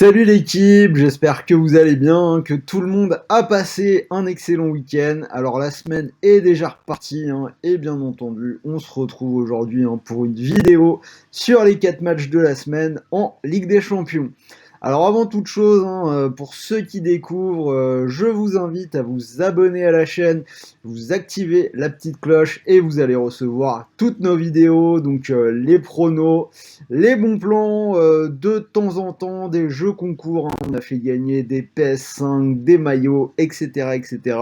Salut l'équipe, j'espère que vous allez bien, que tout le monde a passé un excellent week-end. Alors la semaine est déjà repartie, et bien entendu, on se retrouve aujourd'hui pour une vidéo sur les 4 matchs de la semaine en Ligue des Champions. Alors avant toute chose, pour ceux qui découvrent, je vous invite à vous abonner à la chaîne, vous activez la petite cloche et vous allez recevoir toutes nos vidéos, donc les pronos, les bons plans, de temps en temps, des jeux concours, on a fait gagner des PS5, des maillots, etc., etc.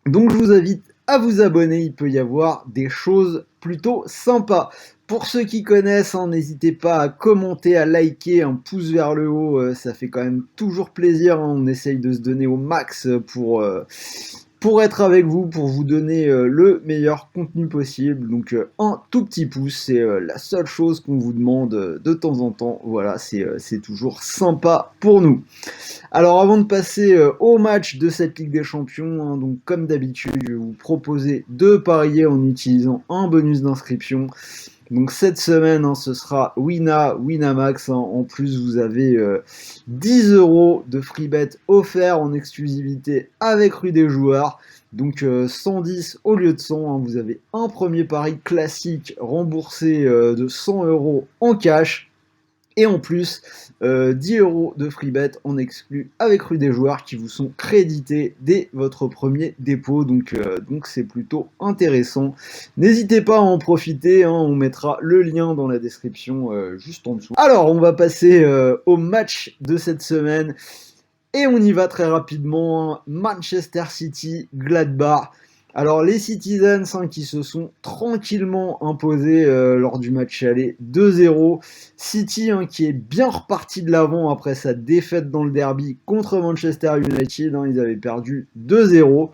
Donc je vous invite à vous abonner, il peut y avoir des choses plutôt sympas. Pour ceux qui connaissent, n'hésitez pas à commenter, à liker, un pouce vers le haut, ça fait quand même toujours plaisir, on essaye de se donner au max pour être avec vous, pour vous donner le meilleur contenu possible. Donc un tout petit pouce, c'est la seule chose qu'on vous demande de temps en temps. Voilà, c'est toujours sympa pour nous. Alors avant de passer au match de cette Ligue des Champions, donc comme d'habitude, je vais vous proposer de parier en utilisant un bonus d'inscription. Donc cette semaine, ce sera Winamax. En plus, vous avez 10 € de free bet offert en exclusivité avec Rue des Joueurs. Donc 110 au lieu de 100. Vous avez un premier pari classique remboursé de 100 € en cash. Et en plus, 10 € de free bet en exclu avec Rue des Joueurs qui vous sont crédités dès votre premier dépôt. Donc c'est plutôt intéressant. N'hésitez pas à en profiter, on mettra le lien dans la description juste en dessous. Alors, on va passer au match de cette semaine. Et on y va très rapidement. Manchester City, Gladbach. Alors les Citizens qui se sont tranquillement imposés lors du match aller 2-0. City qui est bien reparti de l'avant après sa défaite dans le derby contre Manchester United. Ils avaient perdu 2-0.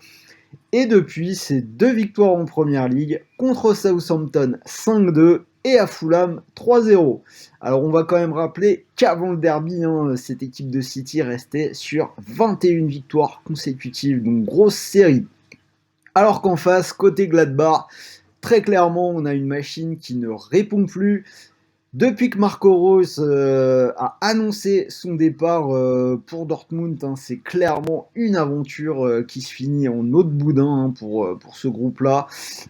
Et depuis, c'est 2 victoires en Première Ligue contre Southampton 5-2 et à Fulham 3-0. Alors on va quand même rappeler qu'avant le derby, cette équipe de City restait sur 21 victoires consécutives, donc grosse série. Alors qu'en face, côté Gladbach, très clairement, on a une machine qui ne répond plus. Depuis que Marco Reus a annoncé son départ pour Dortmund, c'est clairement une aventure qui se finit en eau de boudin pour ce groupe-là.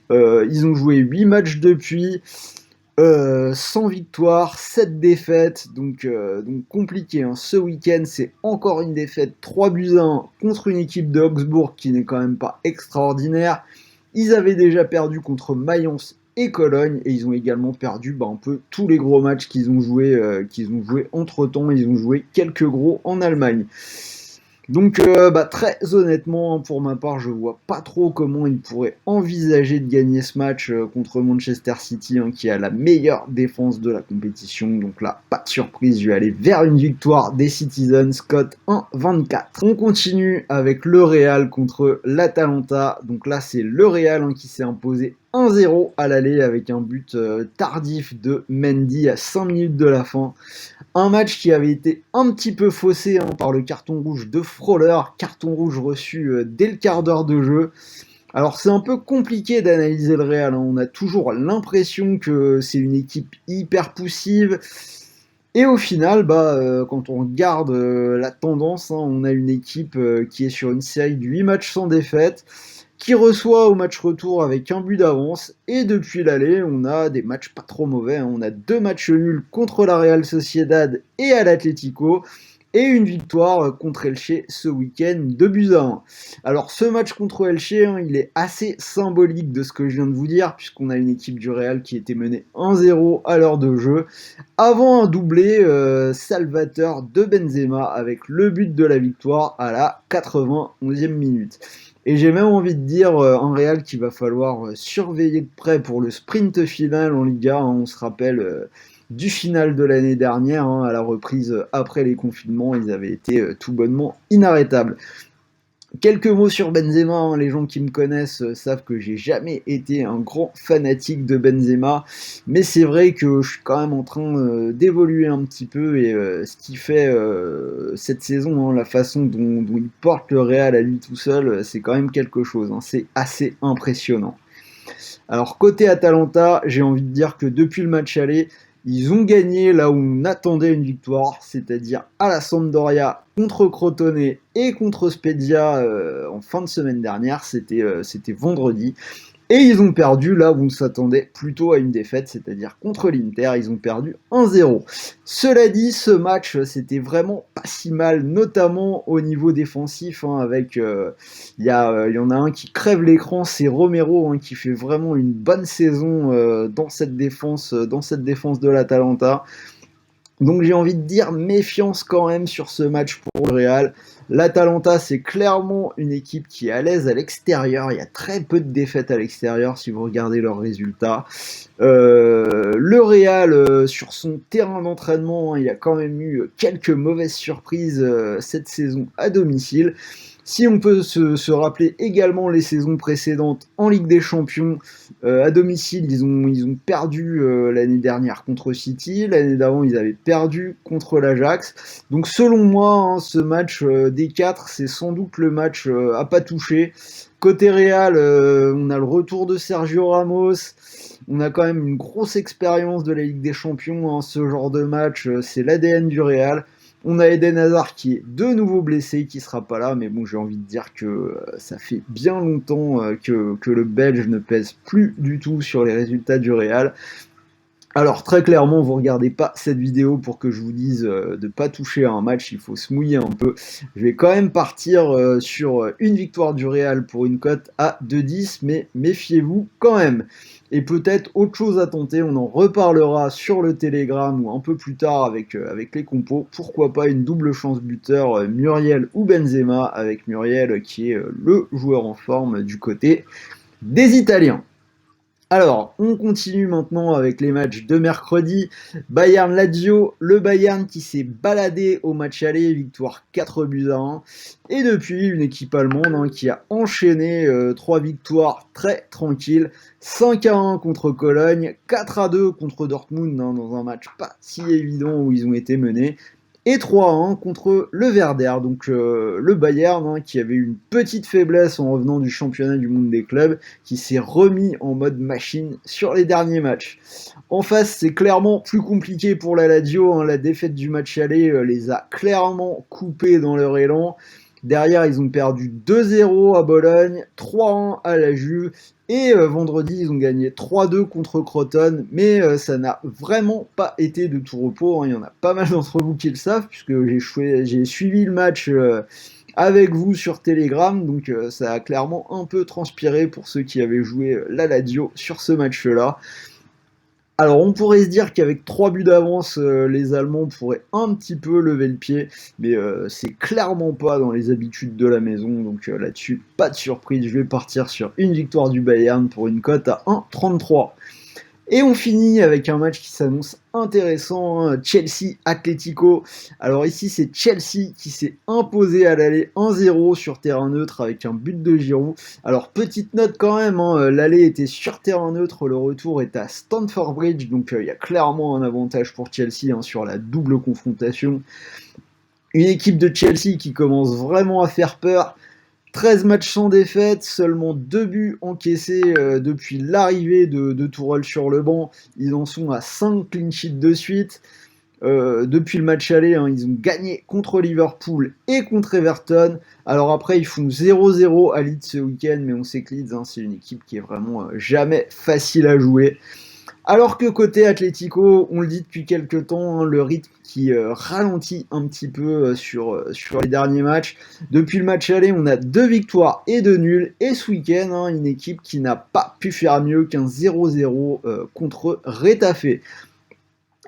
Ils ont joué 8 matchs depuis, 100 victoires, 7 défaites, donc compliqué. Ce week-end, c'est encore une défaite 3-1 contre une équipe de Augsbourg qui n'est quand même pas extraordinaire. Ils avaient déjà perdu contre Mayence et Cologne, et ils ont également perdu un peu tous les gros matchs qu'ils ont joué entre temps. Ils ont joué quelques gros en Allemagne. Donc très honnêtement, pour ma part, je vois pas trop comment ils pourraient envisager de gagner ce match contre Manchester City, qui a la meilleure défense de la compétition. Donc là, pas de surprise, je vais aller vers une victoire des Citizens, cote 1,24. On continue avec le Real contre l'Atalanta. Donc là, c'est le Real qui s'est imposé 1-0 à l'aller avec un but tardif de Mendy à 5 minutes de la fin. Un match qui avait été un petit peu faussé par le carton rouge de Frôler, carton rouge reçu dès le quart d'heure de jeu. Alors c'est un peu compliqué d'analyser le Real, on a toujours l'impression que c'est une équipe hyper poussive. Et au final, quand on regarde la tendance, on a une équipe qui est sur une série de 8 matchs sans défaite, qui reçoit au match retour avec un but d'avance, et depuis l'aller, on a des matchs pas trop mauvais, on a 2 matchs nuls contre la Real Sociedad et à l'Atlético, et une victoire contre Elche ce week-end, 2-1. Alors ce match contre Elche, il est assez symbolique de ce que je viens de vous dire, puisqu'on a une équipe du Real qui était menée 1-0 à l'heure de jeu, avant un doublé salvateur de Benzema avec le but de la victoire à la 91e minute. Et j'ai même envie de dire un Real qu'il va falloir surveiller de près pour le sprint final en Liga. On se rappelle du final de l'année dernière, à la reprise après les confinements, ils avaient été tout bonnement inarrêtables. Quelques mots sur Benzema, les gens qui me connaissent savent que j'ai jamais été un grand fanatique de Benzema, mais c'est vrai que je suis quand même en train d'évoluer un petit peu, et ce qu'il fait cette saison, la façon dont il porte le Real à lui tout seul, c'est quand même quelque chose, c'est assez impressionnant. Alors côté Atalanta, j'ai envie de dire que depuis le match aller, Ils ont gagné là où on attendait une victoire, c'est-à-dire à la Sampdoria contre Crotone et contre Spezia en fin de semaine dernière, c'était vendredi. Et ils ont perdu là où on s'attendait plutôt à une défaite, c'est-à-dire contre l'Inter, ils ont perdu 1-0. Cela dit, ce match, c'était vraiment pas si mal, notamment au niveau défensif, hein, avec y en a un qui crève l'écran, c'est Romero, hein, qui fait vraiment une bonne saison dans cette défense de l'Atalanta. Donc j'ai envie de dire méfiance quand même sur ce match pour le Real. L'Atalanta, c'est clairement une équipe qui est à l'aise à l'extérieur. Il y a très peu de défaites à l'extérieur si vous regardez leurs résultats. Le Real, sur son terrain d'entraînement, hein, il y a quand même eu quelques mauvaises surprises cette saison à domicile. Si on peut se rappeler également les saisons précédentes en Ligue des Champions, à domicile, ils ont perdu l'année dernière contre City, l'année d'avant ils avaient perdu contre l'Ajax. Donc selon moi, hein, ce match des 4, c'est sans doute le match à pas toucher. Côté Real, on a le retour de Sergio Ramos, on a quand même une grosse expérience de la Ligue des Champions, hein, ce genre de match, c'est l'ADN du Real. On a Eden Hazard qui est de nouveau blessé, qui sera pas là, mais bon, j'ai envie de dire que ça fait bien longtemps que le Belge ne pèse plus du tout sur les résultats du Real. Alors très clairement, vous regardez pas cette vidéo pour que je vous dise de pas toucher à un match, il faut se mouiller un peu. Je vais quand même partir sur une victoire du Real pour une cote à 2,10, mais méfiez-vous quand même. Et peut-être autre chose à tenter, on en reparlera sur le Telegram ou un peu plus tard avec les compos. Pourquoi pas une double chance buteur Muriel ou Benzema, avec Muriel qui est le joueur en forme du côté des Italiens. Alors, on continue maintenant avec les matchs de mercredi. Bayern-Lazio, le Bayern qui s'est baladé au match aller, victoire 4-1. Et depuis, une équipe allemande, hein, qui a enchaîné 3 victoires très tranquilles. 5-1 contre Cologne, 4-2 contre Dortmund, hein, dans un match pas si évident où ils ont été menés. Et 3-1 contre le Werder, donc le Bayern, hein, qui avait une petite faiblesse en revenant du championnat du monde des clubs, qui s'est remis en mode machine sur les derniers matchs. En face, c'est clairement plus compliqué pour la Lazio, hein, la défaite du match aller les a clairement coupés dans leur élan. Derrière, ils ont perdu 2-0 à Bologne, 3-1 à la Juve, et vendredi, ils ont gagné 3-2 contre Crotone, mais ça n'a vraiment pas été de tout repos, hein. Il y en a pas mal d'entre vous qui le savent, puisque j'ai suivi le match avec vous sur Telegram, donc ça a clairement un peu transpiré pour ceux qui avaient joué la Lazio sur ce match-là. Alors on pourrait se dire qu'avec 3 buts d'avance, les Allemands pourraient un petit peu lever le pied, mais c'est clairement pas dans les habitudes de la maison, donc là-dessus, pas de surprise, je vais partir sur une victoire du Bayern pour une cote à 1,33. Et on finit avec un match qui s'annonce intéressant, hein, Chelsea-Atlético. Alors ici, c'est Chelsea qui s'est imposé à l'aller 1-0 sur terrain neutre avec un but de Giroud. Alors petite note quand même, hein, l'aller était sur terrain neutre, le retour est à Stamford Bridge, donc il y a clairement un avantage pour Chelsea, hein, sur la double confrontation. Une équipe de Chelsea qui commence vraiment à faire peur. 13 matchs sans défaite, seulement 2 buts encaissés depuis l'arrivée de Tourelle sur le banc. Ils en sont à 5 clean sheets de suite. Depuis le match aller, hein, ils ont gagné contre Liverpool et contre Everton. Alors après, ils font 0-0 à Leeds ce week-end, mais on sait que Leeds, hein, c'est une équipe qui est vraiment jamais facile à jouer. Alors que côté Atlético, on le dit depuis quelques temps, hein, le rythme qui ralentit un petit peu sur les derniers matchs. Depuis le match aller, on a 2 victoires et 2 nuls. Et ce week-end, hein, une équipe qui n'a pas pu faire mieux qu'un 0-0 contre Retafe.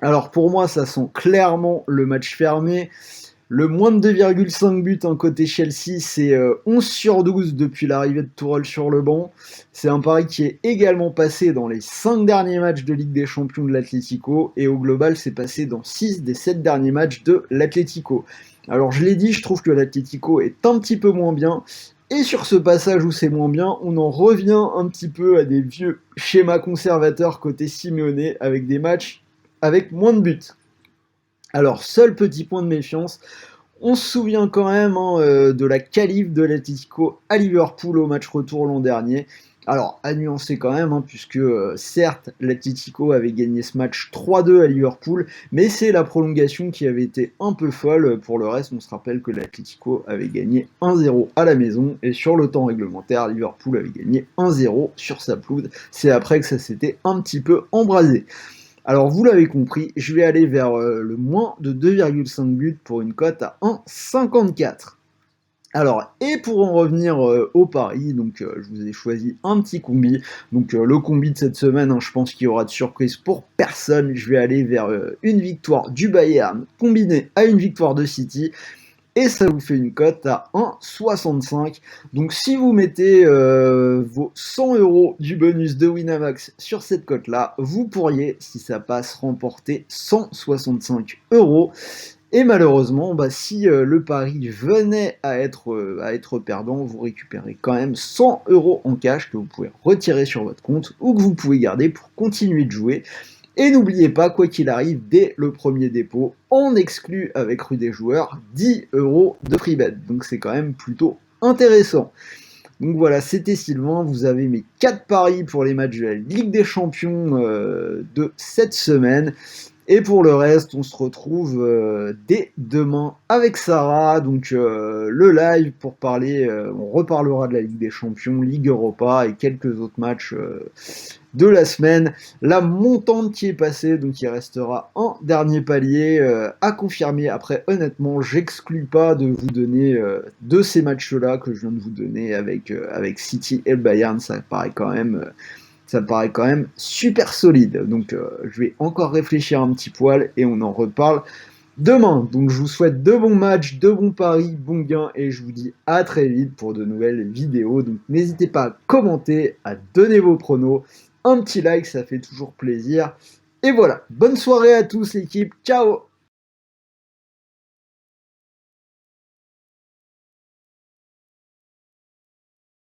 Alors pour moi, ça sent clairement le match fermé. Le moins de 2,5 buts, hein, côté Chelsea, c'est 11 sur 12 depuis l'arrivée de Tourelle sur le banc. C'est un pari qui est également passé dans les 5 derniers matchs de Ligue des Champions de l'Atlético, et au global, c'est passé dans 6 des 7 derniers matchs de l'Atlético. Alors je l'ai dit, je trouve que l'Atlético est un petit peu moins bien, et sur ce passage où c'est moins bien, on en revient un petit peu à des vieux schémas conservateurs côté Simeone, avec des matchs avec moins de buts. Alors, seul petit point de méfiance, on se souvient quand même, hein, de la qualif de l'Atlético à Liverpool au match retour l'an dernier. Alors, à nuancer quand même, hein, puisque certes, l'Atlético avait gagné ce match 3-2 à Liverpool, mais c'est la prolongation qui avait été un peu folle. Pour le reste, on se rappelle que l'Atlético avait gagné 1-0 à la maison, et sur le temps réglementaire, Liverpool avait gagné 1-0 sur sa pelouse. C'est après que ça s'était un petit peu embrasé. Alors, vous l'avez compris, je vais aller vers le moins de 2,5 buts pour une cote à 1,54. Alors, et pour en revenir au pari, donc je vous ai choisi un petit combi. Donc le combi de cette semaine, hein, je pense qu'il y aura de surprise pour personne. Je vais aller vers une victoire du Bayern combinée à une victoire de City. Et ça vous fait une cote à 1,65. Donc si vous mettez vos 100 € du bonus de Winamax sur cette cote-là, vous pourriez, si ça passe, remporter 165 €. Et malheureusement, si le pari venait à être perdant, vous récupérez quand même 100 € en cash que vous pouvez retirer sur votre compte ou que vous pouvez garder pour continuer de jouer. Et n'oubliez pas, quoi qu'il arrive, dès le premier dépôt, on exclut avec Rue des Joueurs 10 € de free bet. Donc c'est quand même plutôt intéressant. Donc voilà, c'était Sylvain, vous avez mes 4 paris pour les matchs de la Ligue des Champions de cette semaine. Et pour le reste, on se retrouve dès demain avec Sarah, donc le live pour parler, on reparlera de la Ligue des Champions, Ligue Europa et quelques autres matchs de la semaine. La montante qui est passée, donc il restera un dernier palier à confirmer. Après, honnêtement, j'exclus pas de vous donner de ces matchs-là que je viens de vous donner avec City et le Bayern, ça paraît quand même super solide. Donc je vais encore réfléchir un petit poil et on en reparle demain. Donc je vous souhaite de bons matchs, de bons paris, bons gains et je vous dis à très vite pour de nouvelles vidéos. Donc n'hésitez pas à commenter, à donner vos pronos, un petit like, ça fait toujours plaisir. Et voilà, bonne soirée à tous l'équipe, ciao!